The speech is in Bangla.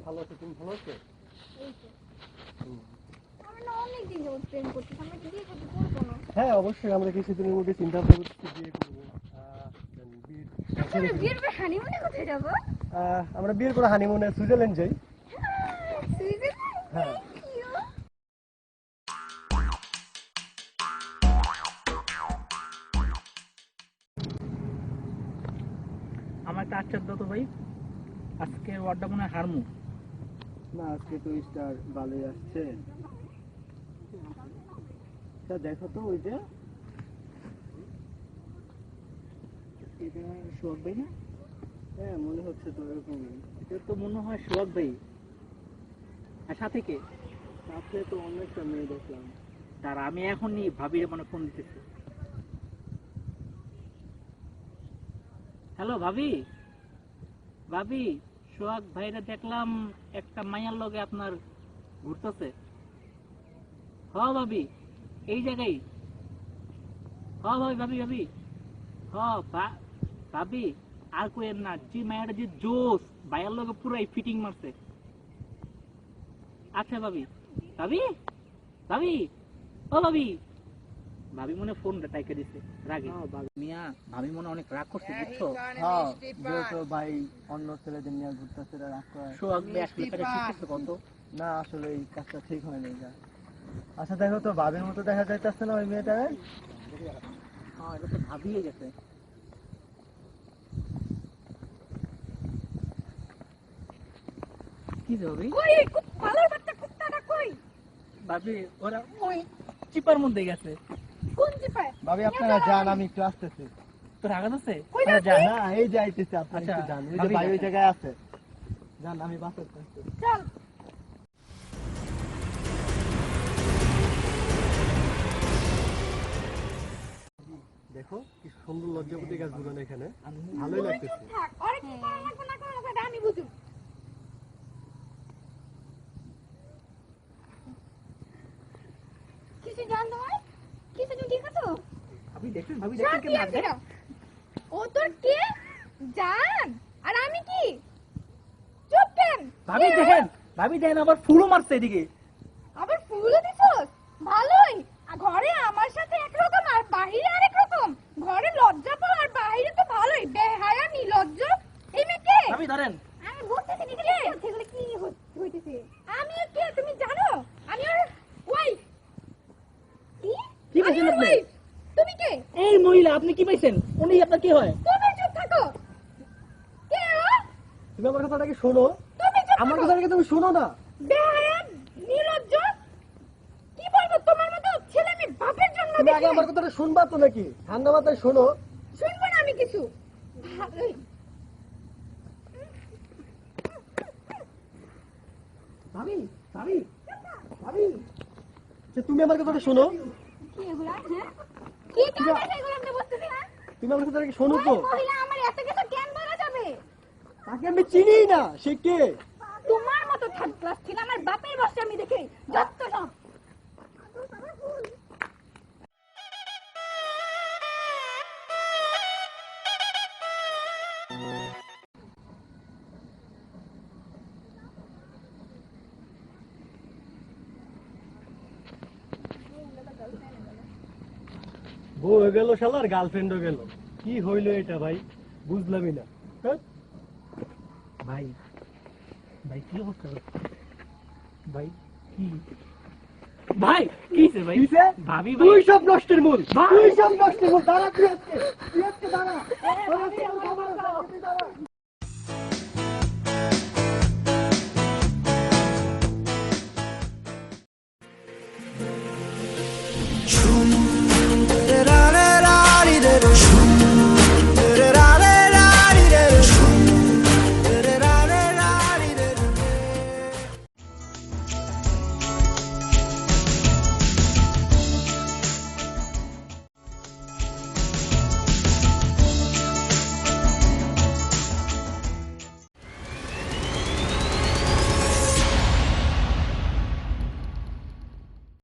ভালো আছি, তুমি ভালো আছো? হ্যাঁ অবশ্যই, আমরা কিছুদিনের মধ্যে চিন্তা ভাবনা করছি বিয়ে করবো। আমরা বিয়ের পরে হানিমুনে সুইজারল্যান্ড যাই। হ্যাঁ আমার একটা আচ্ছা দাও তো ভাই, আজকে ওয়ার্ডটা মনে হয় হারমু না, আজকে তো স্টার ভালোই আসছে। তা দেখো তো ওই যে এটা সোহাগ ভাই না? হ্যাঁ মনে হচ্ছে তো এরকমই। এটা তো মনে হয় সোহাগ ভাই। আর সাথে কে? সাথে তো অনেকটা মেয়ে দেখলাম। তার আমি এখনই ভাবির মানে ফোন দিতেছি। হ্যালো ভাবি, ভাবি সোহাগ ভাইরা দেখলাম একটা মাইয়ার লগে আপনার ঘুরতেছে। হ ভাবি, এই জায়গায়। হ ভাবি ভাবি ভাবি হ ভাবি, আর কোয়েন না, যে মায়াটা যে জোস ভাইয়ার লগে পুরাই ফিটিং মারছে। আচ্ছা ভাবি, ভাবি ভাবি ও ভাবি, ভাবি মনে ফোনটা টাইকে দিছে রাগে। মিয়া ভাবি মনে অনেক রাগ করছে, বুঝছো? হ্যাঁ যেহেতু ভাই অন্য ছেলেদের নিয়ে ঘুরতেছে, রাগ করে। সোহাগ ভাই আসলে এটা ঠিক আছে কত? না আসলে এই কাজটা ঠিক হয় না। যা আচ্ছা দেখো তো, ভাবির মতো দেখা যাইতেছে না ওই মেয়েটা? হ্যাঁ এটা তো ভাবিয়ে গেছে। কি যাবে ভাবি, ওরা ওই চিপার মধ্যে গেছে। ভাবি আপনারা যান, আমি একটু আসতেছি। তোর আঘাত আছে? না এই যে আইতেছে, আপনারা আচ্ছা, একটু যান, ওই যে ভাবি ভাই ওই যাচ্ছে। জায়গায় আছে। যান, আমি বাসে আসতেছি। দেখো কি সুন্দর লজ্জাপতি গাছ গুলো এখানে, ভালোই লাগতেছে। ভাবি দেখছেন, ভাবি দেখছেন কেমন আছে? ও তোর কে জান? আর আমি কি? চুপ কেন? ভাবি দেখেন, ভাবি দেখেন আবার ফুলও মারছে এদিকে। আবার ফুলও দিছস? ভালোই। আর ঘরে আমার সাথে একরকম আর বাইরে আরেক রকম। ঘরে লজ্জা পাও আর বাইরে তো ভালোই। বেহায়া নির্লজ্জ। এই মেয়ে কে? ভাবি ধরেন। আমি বুঝতেছি না কে? সেগুলো কি হইতেছে? আমি আর কে তুমি জানো? আমি ওর ওয়াইফ। কি? কি বলছেন আমি ওর আপনি? wife। তুমি কে? এই মহিলা আপনি কি পাইছেন? উনি আপনার কি হয়? তুমি চুপ থাকো। কে ও? তুমি আমার কথাটা কি শোনো? তুমি চুপ আমার থাকো। কথাটা কি তুমি শোনো না? বেহায়া নির্লজ্জ। কি বলবো, তোমার মতো ছেলে আমি বাপের জন্য তুমি আগে দেখি আমার নাই। কথাটা শুনবা তো নাকি? ঠান্ডা মাথায় শোনো। শুনবো না আমি কিছু। ভালোই। ভাবি ভাবি ভাবি, যে তুমি আমার কথাটা শোনো। কি এগুলা? হ্যাঁ? কি কাজ এগুলো আমি বুঝতেছি না। তুমি আমার কথাটা কি শোনো তো? ওই মহিলা আমার এত কিছু কেন বলা যাবে? তাকে আমি চিনি না, সে কে? তোমার মতো থার্ড ক্লাস ছিল আমার বাপের বসে আমি দেখি যত সব। বউ হয়ে গেল শালার, গার্লফ্রেন্ডও গেল। কি হইলো এটা ভাই, বুঝলামই না। হ্যাঁ ভাই, ভাই কি অবস্থা? ভাই কি? ভাই কিছে ভাই? কিসে? ভাবি ভাই, তুই সব নষ্টের মূল, ভাই! তুই সব নষ্টের মূল। দাঁড়া তুই আজকে দাঁড়া। তুই দাঁড়া। True